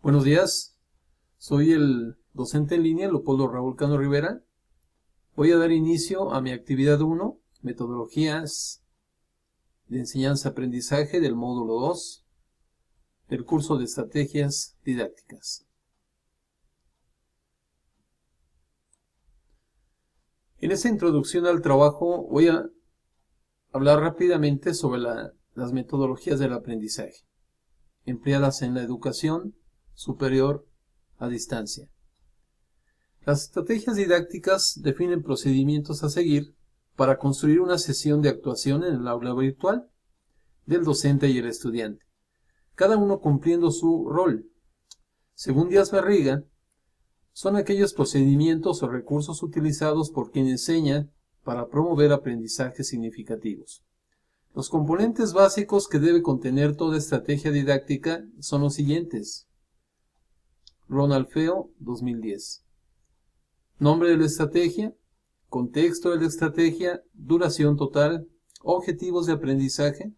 Buenos días, soy el docente en línea Leopoldo Raúl Cano Rivera. Voy a dar inicio a mi actividad 1, metodologías de enseñanza-aprendizaje del módulo 2 del curso de estrategias didácticas. En esta introducción al trabajo voy a hablar rápidamente sobre las metodologías del aprendizaje empleadas en la educación superior a distancia. Las estrategias didácticas definen procedimientos a seguir para construir una sesión de actuación en el aula virtual del docente y el estudiante, cada uno cumpliendo su rol. Según Díaz Barriga, son aquellos procedimientos o recursos utilizados por quien enseña para promover aprendizajes significativos. Los componentes básicos que debe contener toda estrategia didáctica son los siguientes. Ronald Feo, 2010. Nombre de la estrategia, contexto de la estrategia, duración total, objetivos de aprendizaje,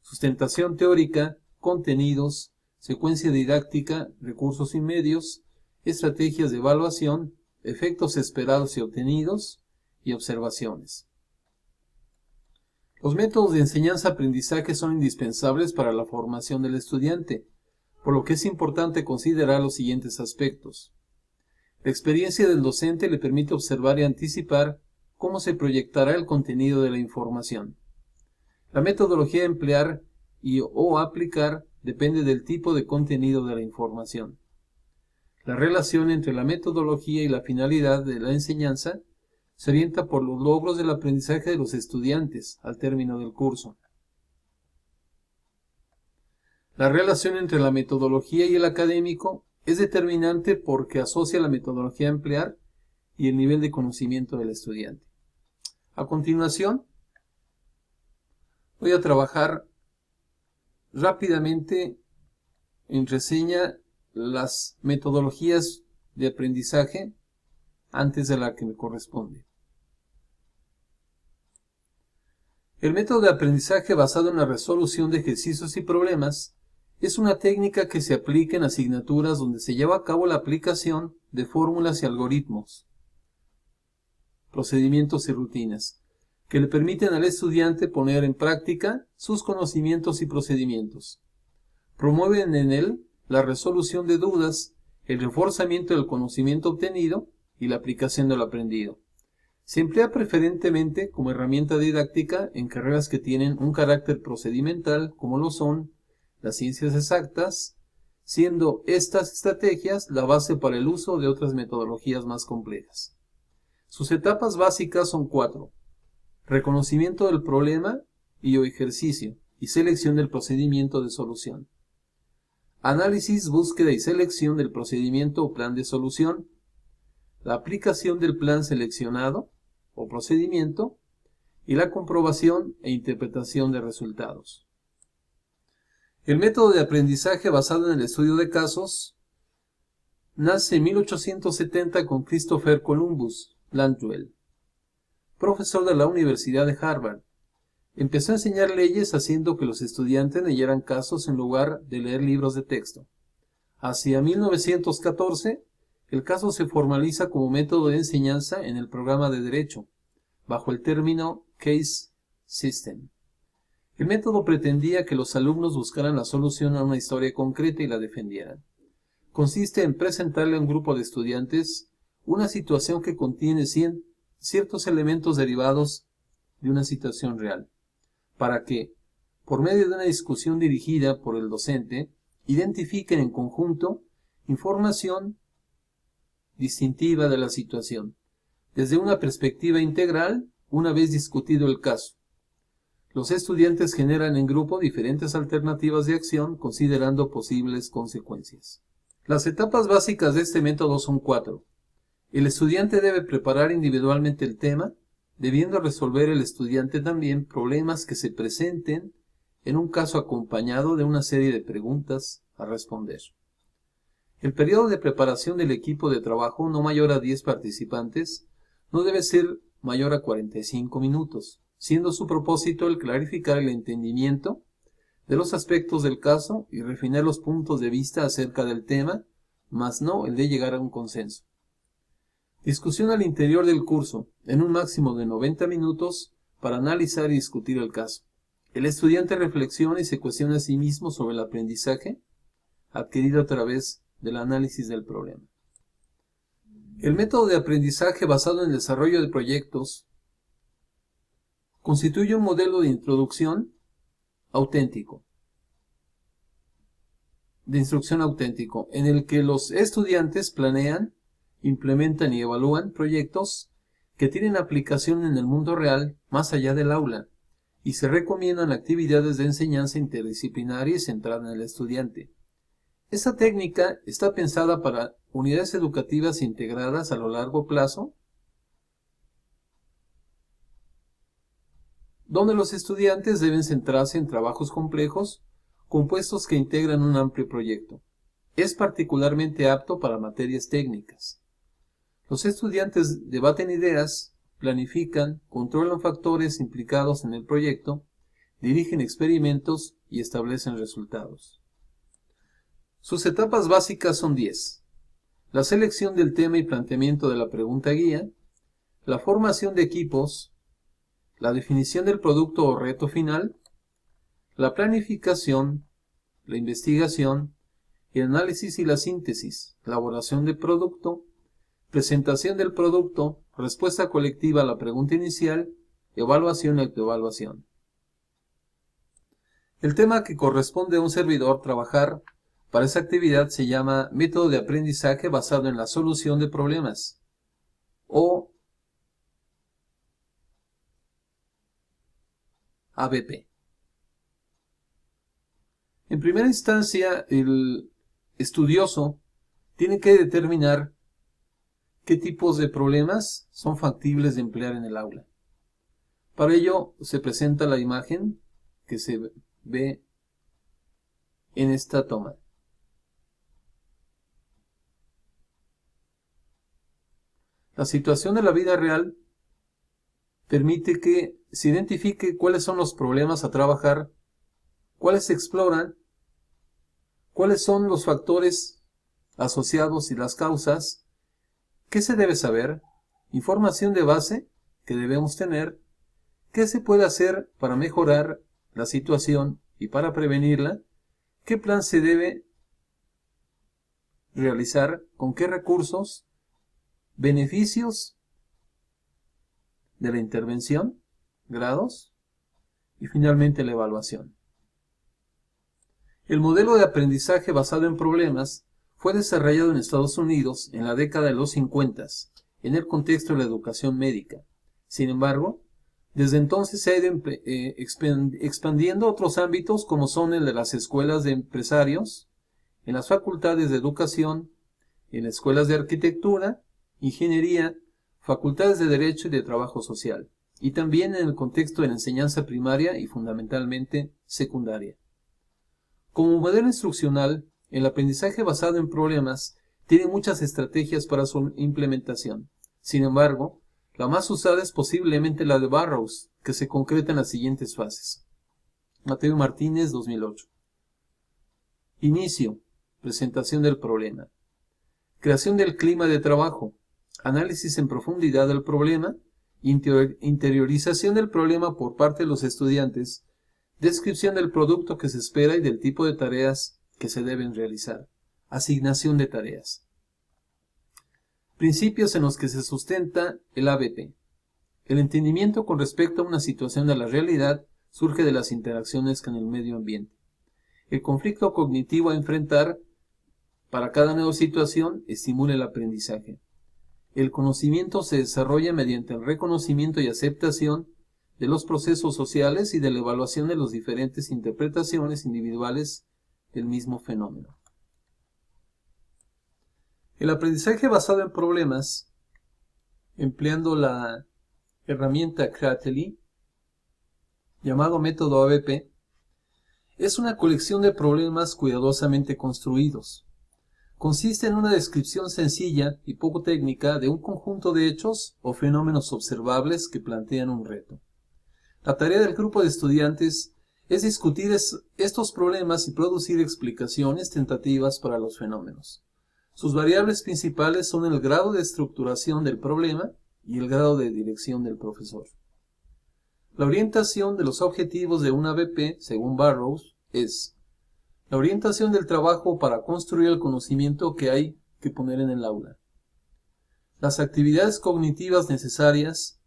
sustentación teórica, contenidos, secuencia didáctica, recursos y medios, estrategias de evaluación, efectos esperados y obtenidos, y observaciones. Los métodos de enseñanza-aprendizaje son indispensables para la formación del estudiante, por lo que es importante considerar los siguientes aspectos. La experiencia del docente le permite observar y anticipar cómo se proyectará el contenido de la información. La metodología a emplear o aplicar depende del tipo de contenido de la información. La relación entre la metodología y la finalidad de la enseñanza se orienta por los logros del aprendizaje de los estudiantes al término del curso. La relación entre la metodología y el académico es determinante porque asocia la metodología a emplear y el nivel de conocimiento del estudiante. A continuación, voy a trabajar rápidamente en reseña las metodologías de aprendizaje antes de la que me corresponde. El método de aprendizaje basado en la resolución de ejercicios y problemas es una técnica que se aplica en asignaturas donde se lleva a cabo la aplicación de fórmulas y algoritmos, procedimientos y rutinas, que le permiten al estudiante poner en práctica sus conocimientos y procedimientos. Promueven en él la resolución de dudas, el reforzamiento del conocimiento obtenido y la aplicación de lo aprendido. Se emplea preferentemente como herramienta didáctica en carreras que tienen un carácter procedimental, como lo son las ciencias exactas, siendo estas estrategias la base para el uso de otras metodologías más complejas. Sus etapas básicas son 4. Reconocimiento del problema y o ejercicio y selección del procedimiento de solución. Análisis, búsqueda y selección del procedimiento o plan de solución. La aplicación del plan seleccionado o procedimiento y la comprobación e interpretación de resultados. El método de aprendizaje basado en el estudio de casos nace en 1870 con Christopher Columbus Landwell, profesor de la Universidad de Harvard. Empezó a enseñar leyes haciendo que los estudiantes leyeran casos en lugar de leer libros de texto. Hacia 1914, el caso se formaliza como método de enseñanza en el programa de Derecho, bajo el término Case System. El método pretendía que los alumnos buscaran la solución a una historia concreta y la defendieran. Consiste en presentarle a un grupo de estudiantes una situación que contiene ciertos elementos derivados de una situación real, para que, por medio de una discusión dirigida por el docente, identifiquen en conjunto información distintiva de la situación, desde una perspectiva integral, una vez discutido el caso. Los estudiantes generan en grupo diferentes alternativas de acción considerando posibles consecuencias. Las etapas básicas de este método son 4. El estudiante debe preparar individualmente el tema, debiendo resolver el estudiante también problemas que se presenten en un caso acompañado de una serie de preguntas a responder. El periodo de preparación del equipo de trabajo, no mayor a 10 participantes, no debe ser mayor a 45 minutos, siendo su propósito el clarificar el entendimiento de los aspectos del caso y refinar los puntos de vista acerca del tema, mas no el de llegar a un consenso. Discusión al interior del curso, en un máximo de 90 minutos, para analizar y discutir el caso. El estudiante reflexiona y se cuestiona a sí mismo sobre el aprendizaje adquirido a través del análisis del problema. El método de aprendizaje basado en el desarrollo de proyectos constituye un modelo de instrucción auténtico, en el que los estudiantes planean, implementan y evalúan proyectos que tienen aplicación en el mundo real más allá del aula y se recomiendan actividades de enseñanza interdisciplinaria y centrada en el estudiante. Esta técnica está pensada para unidades educativas integradas a lo largo plazo, donde los estudiantes deben centrarse en trabajos complejos compuestos que integran un amplio proyecto. Es particularmente apto para materias técnicas. Los estudiantes debaten ideas, planifican, controlan factores implicados en el proyecto, dirigen experimentos y establecen resultados. Sus etapas básicas son 10. La selección del tema y planteamiento de la pregunta guía, la formación de equipos, la definición del producto o reto final, la planificación, la investigación, el análisis y la síntesis, elaboración del producto, presentación del producto, respuesta colectiva a la pregunta inicial, evaluación y autoevaluación. El tema que corresponde a un servidor trabajar para esa actividad se llama método de aprendizaje basado en la solución de problemas o ABP. En primera instancia, el estudioso tiene que determinar qué tipos de problemas son factibles de emplear en el aula. Para ello se presenta la imagen que se ve en esta toma. La situación de la vida real permite que se identifique cuáles son los problemas a trabajar, cuáles se exploran, cuáles son los factores asociados y las causas, qué se debe saber, información de base que debemos tener, qué se puede hacer para mejorar la situación y para prevenirla, qué plan se debe realizar, con qué recursos, beneficios de la intervención, grados y finalmente la evaluación. El modelo de aprendizaje basado en problemas fue desarrollado en Estados Unidos en la década de los 50 en el contexto de la educación médica. Sin embargo, desde entonces se ha ido expandiendo a otros ámbitos como son el de las escuelas de empresarios, en las facultades de educación, en las escuelas de arquitectura, ingeniería, facultades de derecho y de trabajo social, y también en el contexto de la enseñanza primaria y fundamentalmente secundaria. Como modelo instruccional, el aprendizaje basado en problemas tiene muchas estrategias para su implementación. Sin embargo, la más usada es posiblemente la de Burroughs, que se concreta en las siguientes fases. Mateo Martínez, 2008. Inicio, presentación del problema. Creación del clima de trabajo. Análisis en profundidad del problema. Interiorización del problema por parte de los estudiantes. Descripción del producto que se espera y del tipo de tareas que se deben realizar. Asignación de tareas. Principios en los que se sustenta el ABP. El entendimiento con respecto a una situación de la realidad surge de las interacciones con el medio ambiente. El conflicto cognitivo a enfrentar para cada nueva situación estimula el aprendizaje. El conocimiento se desarrolla mediante el reconocimiento y aceptación de los procesos sociales y de la evaluación de las diferentes interpretaciones individuales del mismo fenómeno. El aprendizaje basado en problemas, empleando la herramienta Kratteli, llamado método ABP, es una colección de problemas cuidadosamente construidos. Consiste en una descripción sencilla y poco técnica de un conjunto de hechos o fenómenos observables que plantean un reto. La tarea del grupo de estudiantes es discutir estos problemas y producir explicaciones tentativas para los fenómenos. Sus variables principales son el grado de estructuración del problema y el grado de dirección del profesor. La orientación de los objetivos de una ABP, según Burroughs, es la orientación del trabajo para construir el conocimiento que hay que poner en el aula. Las actividades cognitivas necesarias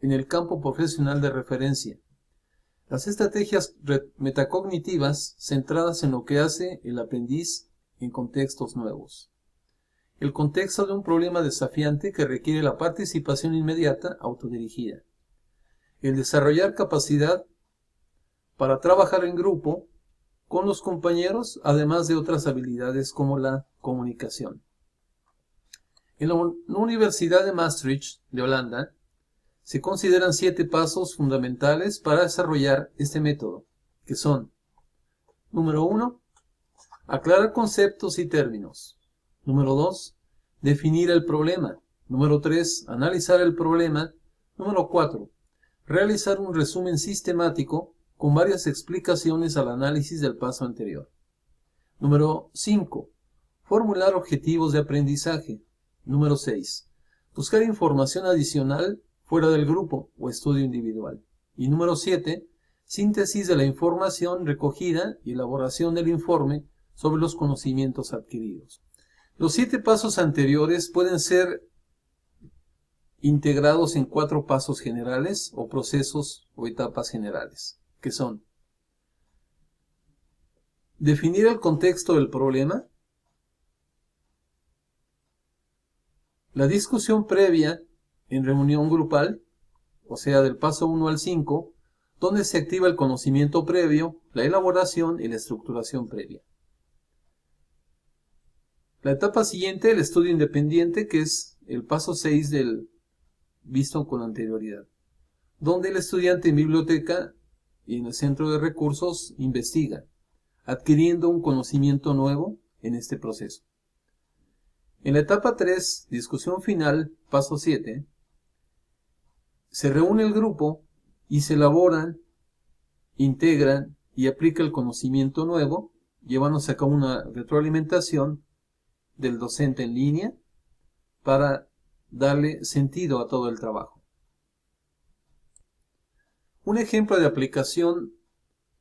en el campo profesional de referencia. Las estrategias metacognitivas centradas en lo que hace el aprendiz en contextos nuevos. El contexto de un problema desafiante que requiere la participación inmediata autodirigida. El desarrollar capacidad para trabajar en grupo con los compañeros, además de otras habilidades como la comunicación. En la Universidad de Maastricht, de Holanda, se consideran 7 pasos fundamentales para desarrollar este método, que son: número 1, aclarar conceptos y términos. Número 2, definir el problema. Número 3, analizar el problema. Número 4, realizar un resumen sistemático con varias explicaciones al análisis del paso anterior. Número 5, formular objetivos de aprendizaje. Número 6, buscar información adicional fuera del grupo o estudio individual. Y número 7, síntesis de la información recogida y elaboración del informe sobre los conocimientos adquiridos. Los 7 pasos anteriores pueden ser integrados en 4 pasos generales o procesos o etapas generales, que son: definir el contexto del problema, la discusión previa en reunión grupal, o sea, del paso 1 al 5, donde se activa el conocimiento previo, la elaboración y la estructuración previa. La etapa siguiente, el estudio independiente, que es el paso 6 del visto con anterioridad, donde el estudiante en biblioteca y en el centro de recursos investiga, adquiriendo un conocimiento nuevo en este proceso. En la etapa 3, discusión final, paso 7, se reúne el grupo y se elaboran, integran y aplica el conocimiento nuevo, llevándose a cabo una retroalimentación del docente en línea para darle sentido a todo el trabajo. Un ejemplo de aplicación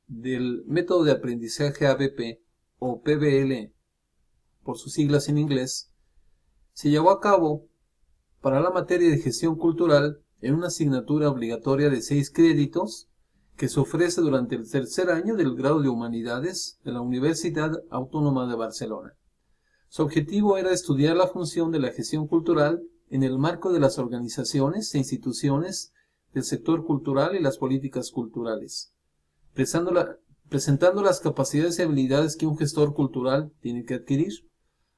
del método de aprendizaje ABP o PBL, por sus siglas en inglés, se llevó a cabo para la materia de gestión cultural en una asignatura obligatoria de 6 créditos que se ofrece durante el tercer año del grado de Humanidades de la Universidad Autónoma de Barcelona. Su objetivo era estudiar la función de la gestión cultural en el marco de las organizaciones e instituciones del sector cultural y las políticas culturales, presentando las capacidades y habilidades que un gestor cultural tiene que adquirir,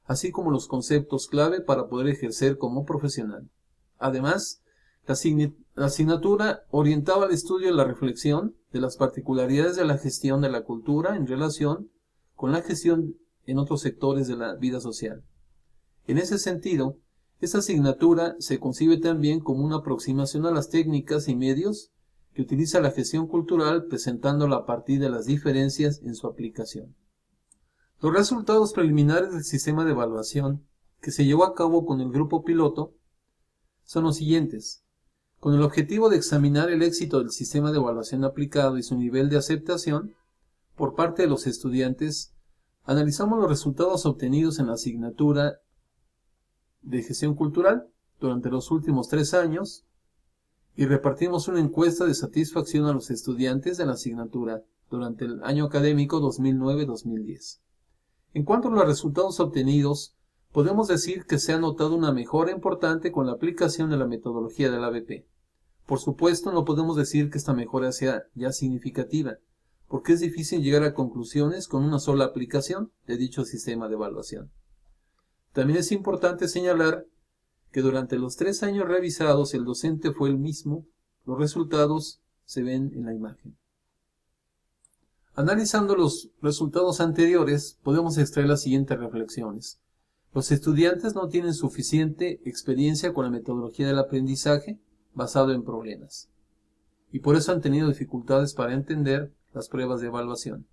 así como los conceptos clave para poder ejercer como profesional. Además, la asignatura orientaba al estudio y la reflexión de las particularidades de la gestión de la cultura en relación con la gestión en otros sectores de la vida social. En ese sentido, esta asignatura se concibe también como una aproximación a las técnicas y medios que utiliza la gestión cultural, presentándola a partir de las diferencias en su aplicación. Los resultados preliminares del sistema de evaluación que se llevó a cabo con el grupo piloto son los siguientes. Con el objetivo de examinar el éxito del sistema de evaluación aplicado y su nivel de aceptación por parte de los estudiantes, analizamos los resultados obtenidos en la asignatura de gestión cultural durante los últimos 3 años y repartimos una encuesta de satisfacción a los estudiantes de la asignatura durante el año académico 2009-2010. En cuanto a los resultados obtenidos, podemos decir que se ha notado una mejora importante con la aplicación de la metodología del ABP. Por supuesto, no podemos decir que esta mejora sea ya significativa, porque es difícil llegar a conclusiones con una sola aplicación de dicho sistema de evaluación. También es importante señalar que durante los 3 años revisados el docente fue el mismo. Los resultados se ven en la imagen. Analizando los resultados anteriores, podemos extraer las siguientes reflexiones. Los estudiantes no tienen suficiente experiencia con la metodología del aprendizaje basado en problemas, y por eso han tenido dificultades para entender las pruebas de evaluación.